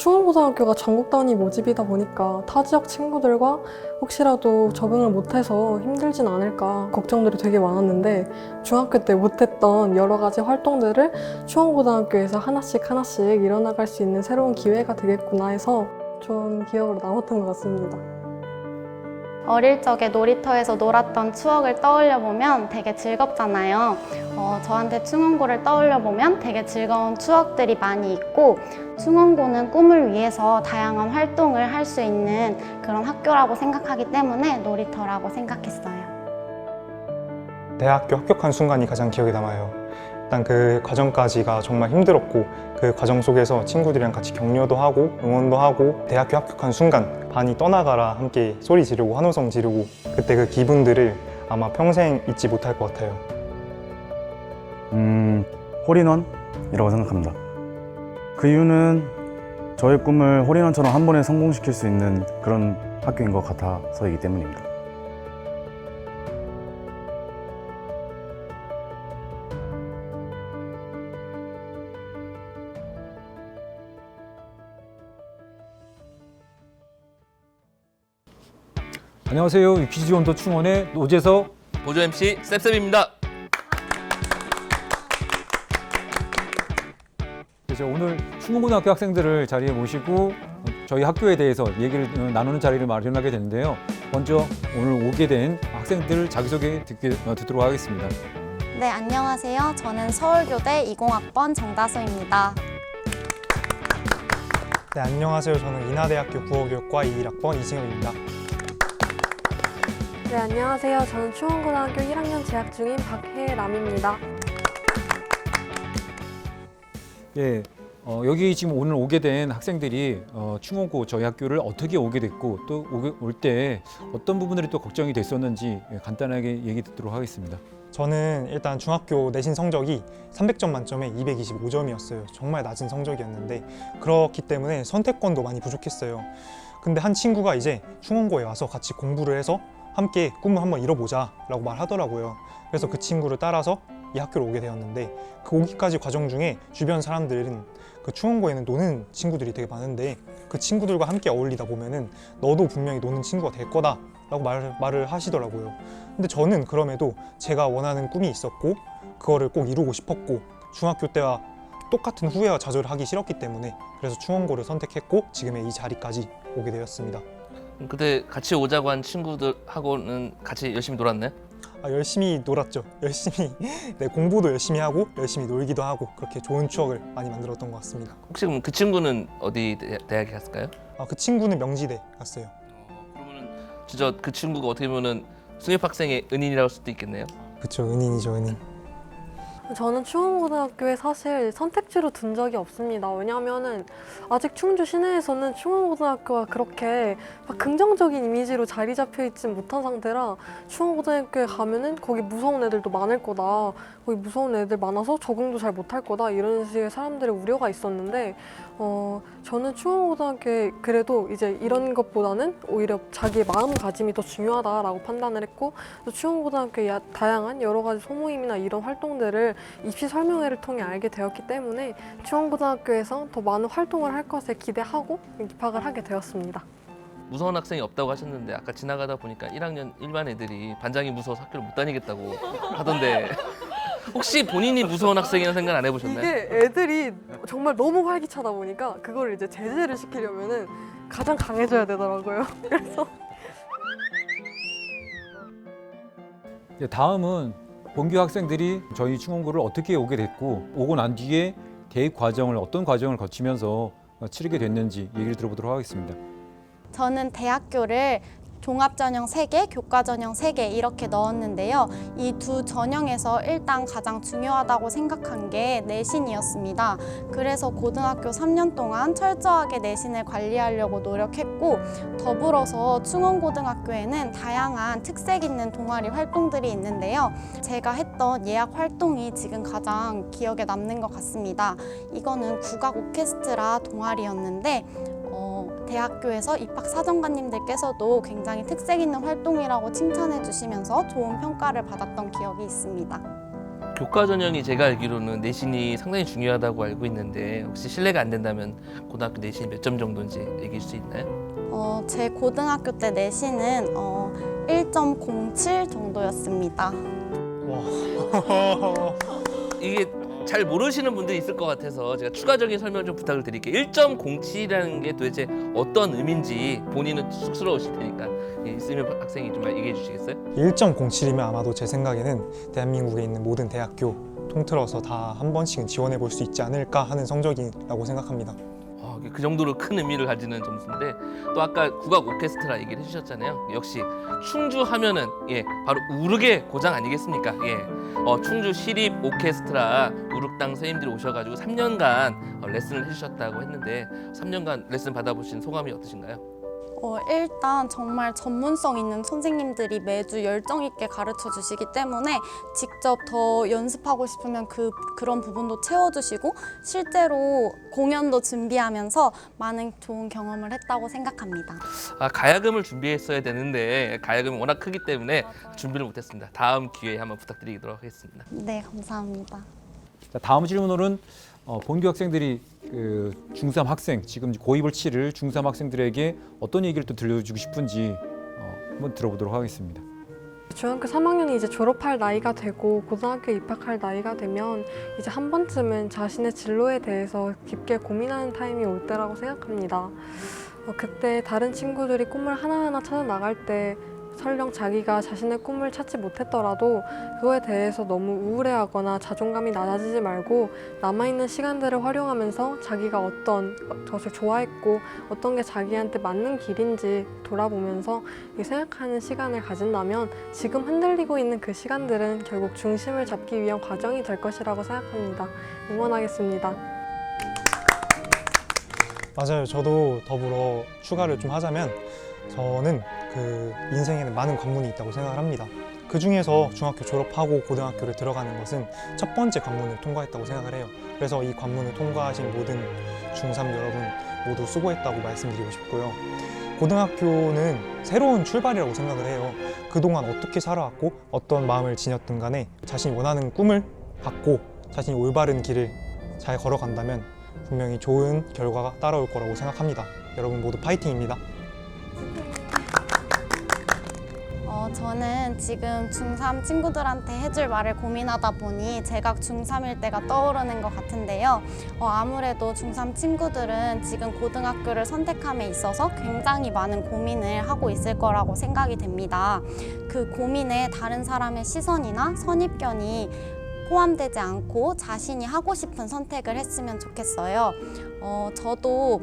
충원고등학교가 전국 단위 모집이다 보니까 타 지역 친구들과 혹시라도 적응을 못해서 힘들진 않을까 걱정들이 되게 많았는데, 중학교 때 못했던 여러 가지 활동들을 충원고등학교에서 하나씩 이뤄나갈 수 있는 새로운 기회가 되겠구나 해서 좋은 기억으로 남았던 것 같습니다. 어릴 적에 놀이터에서 놀았던 추억을 떠올려보면 되게 즐겁잖아요. 저한테 충원고를 떠올려보면 되게 즐거운 추억들이 많이 있고, 충원고는 꿈을 위해서 다양한 활동을 할 수 있는 그런 학교라고 생각하기 때문에 놀이터라고 생각했어요. 대학교 합격한 순간이 가장 기억에 남아요. 일단 그 과정까지가 정말 힘들었고, 그 과정 속에서 친구들이랑 같이 격려도 하고 응원도 하고, 대학교 합격한 순간 반이 떠나가라 함께 소리 지르고 환호성 지르고, 그때 그 기분들을 아마 평생 잊지 못할 것 같아요. 홀인원이라고 생각합니다. 그 이유는 저의 꿈을 홀인원처럼 한 번에 성공시킬 수 있는 그런 학교인 것 같아서이기 때문입니다. 안녕하세요. 유퀴즈 온도 충원의 노재석 보조 MC 쌤쌤입니다. 그래서 오늘 충원고등학교 학생들을 자리에 모시고 저희 학교에 대해서 얘기를 나누는 자리를 마련하게 되는데요. 먼저 오늘 오게 된 학생들 자기소개 듣도록 하겠습니다. 네, 안녕하세요. 저는 서울교대 20학번 정다소입니다. 네, 안녕하세요. 저는 인하대학교 국어교육과 21학번 이승엽입니다. 네, 안녕하세요. 저는 충원고등학교 1학년 재학 중인 박혜람입니다. 예, 여기 지금 오늘 오게 된 학생들이 충원고 저희 학교를 어떻게 오게 됐고 또 올 때 어떤 부분들이 또 걱정이 됐었는지 간단하게 얘기 듣도록 하겠습니다. 저는 일단 중학교 내신 성적이 300점 만점에 225점이었어요. 정말 낮은 성적이었는데, 그렇기 때문에 선택권도 많이 부족했어요. 근데 한 친구가 이제 충원고에 와서 같이 공부를 해서 함께 꿈을 한번 이뤄보자 라고 말하더라고요. 그래서 그 친구를 따라서 이 학교로 오게 되었는데, 그 오기까지 과정 중에 주변 사람들은 그 충원고에는 노는 친구들이 되게 많은데, 그 친구들과 함께 어울리다 보면은 너도 분명히 노는 친구가 될 거다 라고 말을 하시더라고요. 근데 저는 그럼에도 제가 원하는 꿈이 있었고 그거를 꼭 이루고 싶었고, 중학교 때와 똑같은 후회와 좌절을 하기 싫었기 때문에 그래서 충원고를 선택했고 지금의 이 자리까지 오게 되었습니다. 그때 같이 오자고 한 친구들하고는 같이 열심히 놀았나요? 열심히 놀았죠. 열심히 네, 공부도 열심히 하고 열심히 놀기도 하고, 그렇게 좋은 추억을 많이 만들었던 것 같습니다. 혹시 그럼 그 친구는 어디 대학에 갔을까요? 그 친구는 명지대 갔어요. 그러면은 진짜 그 친구가 어떻게 보면은 승엽 학생의 은인이라고 할 수도 있겠네요. 그쵸, 은인이죠, 은인. 저는 충원고등학교에 사실 선택지로 둔 적이 없습니다. 왜냐하면은 아직 충주 시내에서는 충원고등학교가 그렇게 막 긍정적인 이미지로 자리 잡혀 있지 못한 상태라, 충원고등학교에 가면은 거기 무서운 애들도 많을 거다, 거기 무서운 애들 많아서 적응도 잘 못할 거다, 이런 식의 사람들의 우려가 있었는데, 저는 충원고등학교에 그래도 이제 이런 것보다는 오히려 자기의 마음가짐이 더 중요하다라고 판단을 했고, 또 충원고등학교의 다양한 여러 가지 소모임이나 이런 활동들을 입시 설명회를 통해 알게 되었기 때문에 충원고등학교에서 더 많은 활동을 할 것을 기대하고 입학을 하게 되었습니다. 무서운 학생이 없다고 하셨는데, 아까 지나가다 보니까 1학년 일반 애들이 반장이 무서워서 학교를 못 다니겠다고 하던데 혹시 본인이 무서운 학생이라는 생각 안 해보셨나요? 이게 애들이 정말 너무 활기차다 보니까 그걸 이제 제재를 시키려면은 가장 강해져야 되더라고요. 그래서 다음은 본교 학생들이 저희 충원고를 어떻게 오게 됐고 오고 난 뒤에 대입 과정을 어떤 과정을 거치면서 치르게 됐는지 얘기를 들어보도록 하겠습니다. 저는 대학교를 종합전형 3개, 교과전형 3개 이렇게 넣었는데요. 이 두 전형에서 일단 가장 중요하다고 생각한 게 내신이었습니다. 그래서 고등학교 3년 동안 철저하게 내신을 관리하려고 노력했고, 더불어서 충원고등학교에는 다양한 특색 있는 동아리 활동들이 있는데요. 제가 했던 예약 활동이 지금 가장 기억에 남는 것 같습니다. 이거는 국악 오케스트라 동아리였는데 대학교에서 입학사정관님들께서도 굉장히 특색 있는 활동이라고 칭찬해 주시면서 좋은 평가를 받았던 기억이 있습니다. 교과 전형이 제가 알기로는 내신이 상당히 중요하다고 알고 있는데 혹시 실례가 안 된다면 고등학교 내신이 몇 점 정도인지 얘기해 줄 수 있나요? 제 고등학교 때 내신은 1.07 정도였습니다. 와. 이게 잘 모르시는 분들이 있을 것 같아서 제가 추가적인 설명 좀 부탁을 드릴게요. 1.07이라는 게 도대체 어떤 의미인지 본인은 쑥스러우실 테니까 이수민 학생이 좀 얘기해 주시겠어요? 1.07이면 아마도 제 생각에는 대한민국에 있는 모든 대학교 통틀어서 다 한 번씩은 지원해 볼 수 있지 않을까 하는 성적이라고 생각합니다. 그 정도로 큰 의미를 가지는 점수인데 또 아까 국악 오케스트라 얘기를 해주셨잖아요. 역시 충주 하면은 바로 우르게 고장 아니겠습니까? 충주 시립 오케스트라 우륵당 선생님들이 오셔가지고 3년간 레슨을 해주셨다고 했는데 3년간 레슨 받아보신 소감이 어떠신가요? 일단 정말 전문성 있는 선생님들이 매주 열정 있게 가르쳐 주시기 때문에 직접 더 연습하고 싶으면 그런 부분도 채워주시고 실제로 공연도 준비하면서 많은 좋은 경험을 했다고 생각합니다. 가야금을 준비했어야 되는데 가야금이 워낙 크기 때문에 준비를 못했습니다. 다음 기회에 한번 부탁드리도록 하겠습니다. 네, 감사합니다. 자, 다음 질문으로는 본교 학생들이 그 중3 학생, 지금 고입을 치를 중3 학생들에게 어떤 얘기를 또 들려주고 싶은지 한번 들어보도록 하겠습니다. 중학교 3학년이 이제 졸업할 나이가 되고 고등학교 입학할 나이가 되면 이제 한 번쯤은 자신의 진로에 대해서 깊게 고민하는 타임이 올 때라고 생각합니다. 그때 다른 친구들이 꿈을 하나하나 찾아 나갈 때 설령 자기가 자신의 꿈을 찾지 못했더라도 그거에 대해서 너무 우울해하거나 자존감이 낮아지지 말고 남아있는 시간들을 활용하면서 자기가 어떤 것을 좋아했고 어떤 게 자기한테 맞는 길인지 돌아보면서 생각하는 시간을 가진다면 지금 흔들리고 있는 그 시간들은 결국 중심을 잡기 위한 과정이 될 것이라고 생각합니다. 응원하겠습니다. 맞아요. 저도 더불어 추가를 좀 하자면 저는 그 인생에는 많은 관문이 있다고 생각을 합니다. 그 중에서 중학교 졸업하고 고등학교를 들어가는 것은 첫 번째 관문을 통과했다고 생각을 해요. 그래서 이 관문을 통과하신 모든 중3 여러분 모두 수고했다고 말씀드리고 싶고요. 고등학교는 새로운 출발이라고 생각을 해요. 그동안 어떻게 살아왔고 어떤 마음을 지녔든 간에 자신이 원하는 꿈을 갖고 자신이 올바른 길을 잘 걸어간다면 분명히 좋은 결과가 따라올 거라고 생각합니다. 여러분 모두 파이팅입니다. 저는 지금 중3 친구들한테 해줄 말을 고민하다 보니 제가 중3일 때가 떠오르는 것 같은데요. 아무래도 중3 친구들은 지금 고등학교를 선택함에 있어서 굉장히 많은 고민을 하고 있을 거라고 생각이 됩니다. 그 고민에 다른 사람의 시선이나 선입견이 포함되지 않고 자신이 하고 싶은 선택을 했으면 좋겠어요. 저도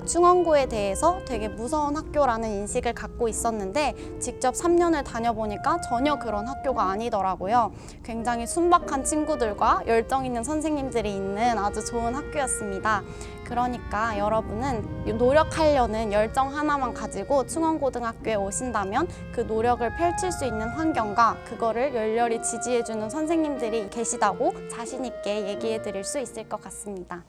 충원고에 대해서 되게 무서운 학교라는 인식을 갖고 있었는데 직접 3년을 다녀보니까 전혀 그런 학교가 아니더라고요. 굉장히 순박한 친구들과 열정 있는 선생님들이 있는 아주 좋은 학교였습니다. 그러니까 여러분은 노력하려는 열정 하나만 가지고 충원고등학교에 오신다면 그 노력을 펼칠 수 있는 환경과 그거를 열렬히 지지해주는 선생님들이 계시다고 자신 있게 얘기해 드릴 수 있을 것 같습니다.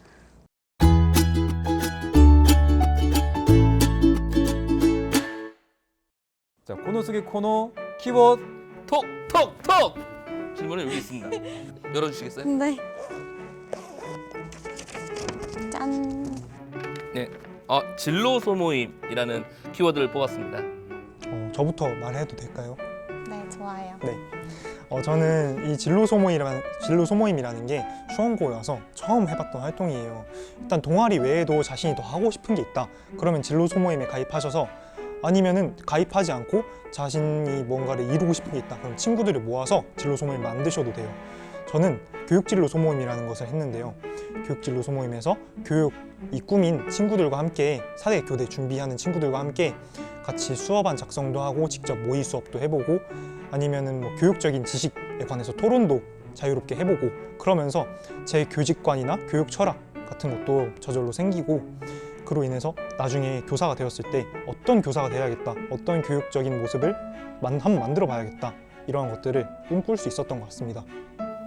자, 코너 속의 코너 키워드 톡톡톡! 질문은 여기 있습니다. 열어주시겠어요? 네. 짠. 네. 진로 소모임이라는 키워드를 뽑았습니다. 저부터 말해도 될까요? 네, 좋아요. 네. 저는 이 진로 소모임이라는 게 충원고여서 처음 해봤던 활동이에요. 일단 동아리 외에도 자신이 더 하고 싶은 게 있다. 그러면 진로 소모임에 가입하셔서 아니면은 가입하지 않고 자신이 뭔가를 이루고 싶은 게 있다. 그럼 친구들을 모아서 진로 소모임 만드셔도 돼요. 저는 교육진로 소모임이라는 것을 했는데요. 교육진로 소모임에서 교육이 꿈인 친구들과 함께 4대 교대 준비하는 친구들과 함께 같이 수업안 작성도 하고 직접 모의 수업도 해보고 아니면은 뭐 교육적인 지식에 관해서 토론도 자유롭게 해보고 그러면서 제 교직관이나 교육 철학 같은 것도 저절로 생기고 그로 인해서 나중에 교사가 되었을 때 어떤 교사가 돼야겠다, 어떤 교육적인 모습을 한번 만들어 봐야겠다 이러한 것들을 꿈꿀 수 있었던 것 같습니다.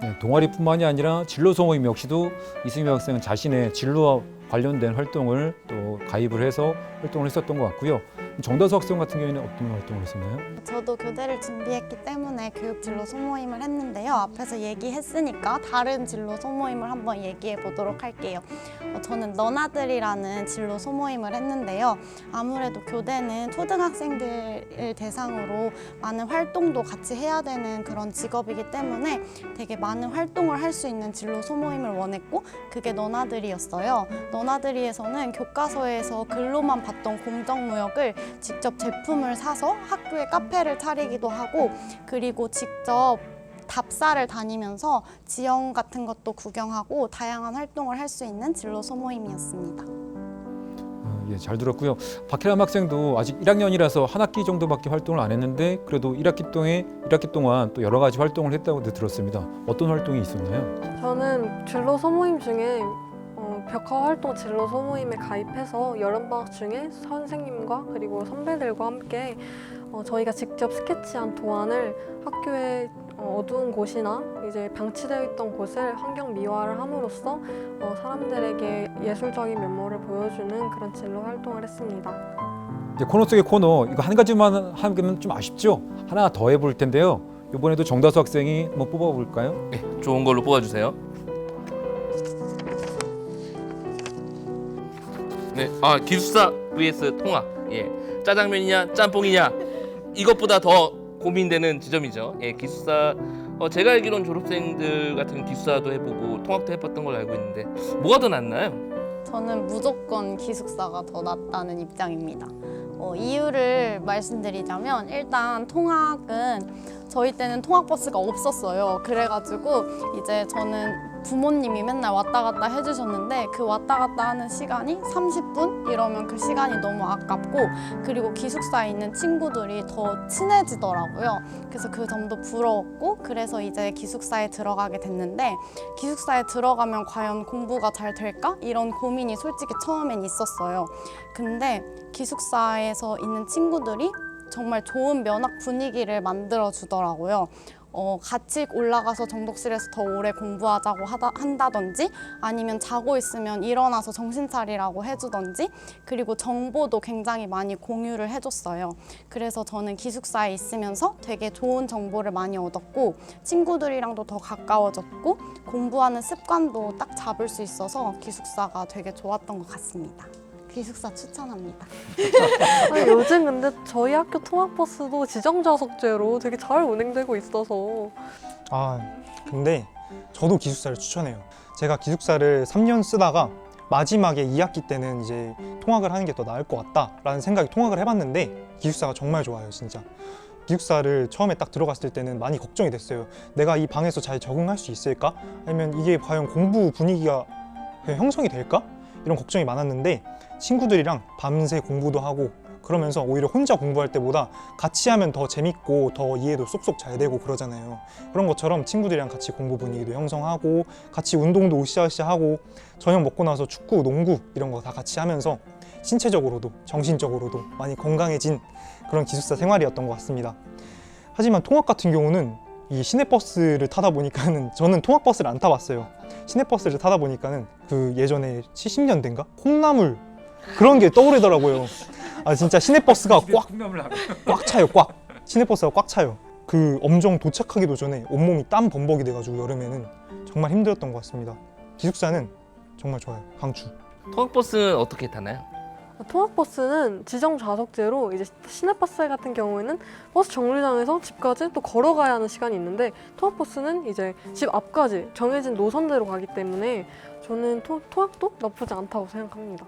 네, 동아리뿐만이 아니라 진로 소모임 역시도 이승민 학생은 자신의 진로와 관련된 활동을 또 가입을 해서 활동을 했었던 것 같고요. 정다수 학생 같은 경우에는 어떤 활동을 했었나요? 저도 교대를 준비했기 때문에 교육 진로 소모임을 했는데요. 앞에서 얘기했으니까 다른 진로 소모임을 한번 얘기해 보도록 할게요. 저는 너나들이라는 진로 소모임을 했는데요. 아무래도 교대는 초등학생들을 대상으로 많은 활동도 같이 해야 되는 그런 직업이기 때문에 되게 많은 활동을 할 수 있는 진로 소모임을 원했고, 그게 너나들이었어요. 너나들이에서는 교과서에서 글로만 봤던 공정무역을 직접 제품을 사서 학교에 카페를 차리기도 하고, 그리고 직접 답사를 다니면서 지형 같은 것도 구경하고 다양한 활동을 할 수 있는 진로 소모임이었습니다. 예, 잘 들었고요. 박혜람 학생도 아직 1학년이라서 한 학기 정도밖에 활동을 안 했는데 그래도 1학기 동안 또 여러 가지 활동을 했다고 들었습니다. 어떤 활동이 있었나요? 저는 진로 소모임 중에 벽화 활동 진로 소모임에 가입해서 여름방학 중에 선생님과 그리고 선배들과 함께 저희가 직접 스케치한 도안을 학교의 어두운 곳이나 이제 방치되어 있던 곳을 환경 미화를 함으로써 사람들에게 예술적인 면모를 보여주는 그런 진로 활동을 했습니다. 이제 코너 속의 코너, 이거 한 가지만 하면 좀 아쉽죠? 하나 더 해볼 텐데요. 이번에도 정다수 학생이 한번 뽑아볼까요? 네, 좋은 걸로 뽑아주세요. 네, 기숙사 vs 통학. 예, 짜장면이냐 짬뽕이냐 이것보다 더 고민되는 지점이죠. 예, 기숙사 제가 알기론 졸업생들 같은 기숙사도 해보고 통학도 해봤던 걸로 알고 있는데 뭐가 더 낫나요? 저는 무조건 기숙사가 더 낫다는 입장입니다. 이유를 말씀드리자면, 일단 통학은 저희 때는 통학버스가 없었어요. 그래가지고 이제 저는 부모님이 맨날 왔다 갔다 해주셨는데, 그 왔다 갔다 하는 시간이 30분? 이러면 그 시간이 너무 아깝고, 그리고 기숙사에 있는 친구들이 더 친해지더라고요. 그래서 그 점도 부러웠고, 그래서 이제 기숙사에 들어가게 됐는데, 기숙사에 들어가면 과연 공부가 잘 될까? 이런 고민이 솔직히 처음엔 있었어요. 근데 기숙사에서 있는 친구들이 정말 좋은 면학 분위기를 만들어 주더라고요. 같이 올라가서 정독실에서 더 오래 공부하자고 한다든지, 아니면 자고 있으면 일어나서 정신 차리라고 해주던지, 그리고 정보도 굉장히 많이 공유를 해줬어요. 그래서 저는 기숙사에 있으면서 되게 좋은 정보를 많이 얻었고, 친구들이랑도 더 가까워졌고, 공부하는 습관도 딱 잡을 수 있어서 기숙사가 되게 좋았던 것 같습니다. 기숙사 추천합니다. 요즘 근데 저희 학교 통학버스도 지정좌석제로 되게 잘 운행되고 있어서 근데 저도 기숙사를 추천해요. 제가 기숙사를 3년 쓰다가 마지막에 2학기 때는 이제 통학을 하는 게 더 나을 것 같다라는 생각에 통학을 해봤는데 기숙사가 정말 좋아요, 진짜. 기숙사를 처음에 딱 들어갔을 때는 많이 걱정이 됐어요. 내가 이 방에서 잘 적응할 수 있을까? 아니면 이게 과연 공부 분위기가 형성이 될까? 이런 걱정이 많았는데, 친구들이랑 밤새 공부도 하고 그러면서 오히려 혼자 공부할 때보다 같이 하면 더 재밌고 더 이해도 쏙쏙 잘 되고 그러잖아요. 그런 것처럼 친구들이랑 같이 공부 분위기도 형성하고 같이 운동도 으쌰으쌰 하고 저녁 먹고 나서 축구, 농구 이런 거 다 같이 하면서 신체적으로도 정신적으로도 많이 건강해진 그런 기숙사 생활이었던 것 같습니다. 하지만 통학 같은 경우는 이 시내버스를 타다 보니까는, 저는 통학버스를 안 타봤어요. 시내버스를 타다 보니까는 그 예전에 70년대인가? 콩나물 그런 게 떠오르더라고요. 진짜 시내버스가 꽉 차요, 꽉. 시내버스가 꽉 차요. 그 엄정 도착하기도 전에 온몸이 땀 범벅이 돼가지고 여름에는 정말 힘들었던 것 같습니다. 기숙사는 정말 좋아요, 강추. 통학버스는 어떻게 타나요? 통학버스는 지정좌석제로 이제 시내버스 같은 경우에는 버스 정류장에서 집까지 또 걸어가야 하는 시간이 있는데, 통학버스는 이제 집 앞까지 정해진 노선대로 가기 때문에 저는 통학도 나쁘지 않다고 생각합니다.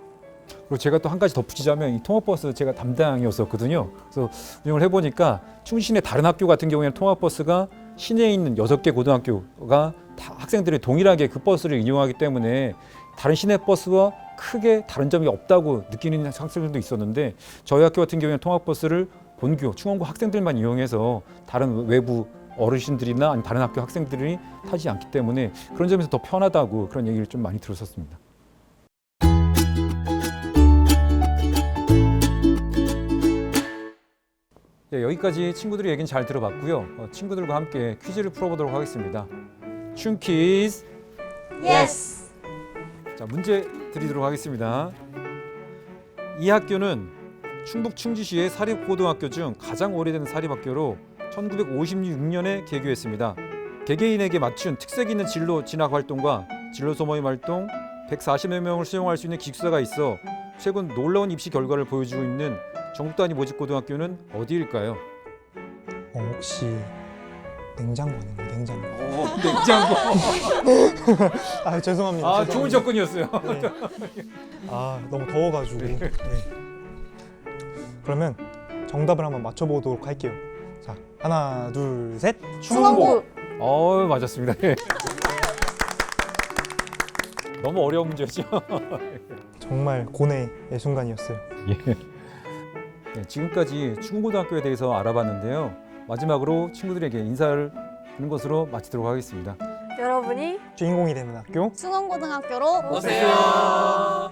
그리고 제가 또 한 가지 덧붙이자면, 이 통학버스 제가 담당이었었거든요. 그래서 운영을 해보니까 충신의 다른 학교 같은 경우에는 통학버스가 시내에 있는 6개 고등학교가 다 학생들이 동일하게 그 버스를 이용하기 때문에 다른 시내버스와 크게 다른 점이 없다고 느끼는 학생들도 있었는데, 저희 학교 같은 경우에는 통학버스를 본교, 충원고 학생들만 이용해서 다른 외부 어르신들이나 아니면 다른 학교 학생들이 타지 않기 때문에 그런 점에서 더 편하다고 그런 얘기를 좀 많이 들었었습니다. 네, 여기까지 친구들의 얘기는 잘 들어봤고요. 친구들과 함께 퀴즈를 풀어보도록 하겠습니다. 춤퀴즈. 예스! 자, 문제 드리도록 하겠습니다. 이 학교는 충북 충주시의 사립고등학교 중 가장 오래된 사립학교로 1956년에 개교했습니다. 개개인에게 맞춘 특색 있는 진로 진학 활동과 진로 소모임 활동, 140여 명을 수용할 수 있는 기숙사가 있어 최근 놀라운 입시 결과를 보여주고 있는 전국 단위 모집 고등학교는 어디일까요? 혹시 냉장고 아닌가요? 냉장고. 냉장고. 아 죄송합니다. 아, 죄송합니다. 좋은 접근이었어요. 네. 아 너무 더워가지고. 네. 그러면 정답을 한번 맞춰보도록 할게요. 자 하나 둘 셋. 충원고. 맞았습니다. 예. 너무 어려운 문제였죠. 정말 고뇌의 순간이었어요. 네, 지금까지 충원고등학교에 대해서 알아봤는데요. 마지막으로 친구들에게 인사를 하는 것으로 마치도록 하겠습니다. 여러분이 주인공이 되는 학교. 충원고등학교로 오세요.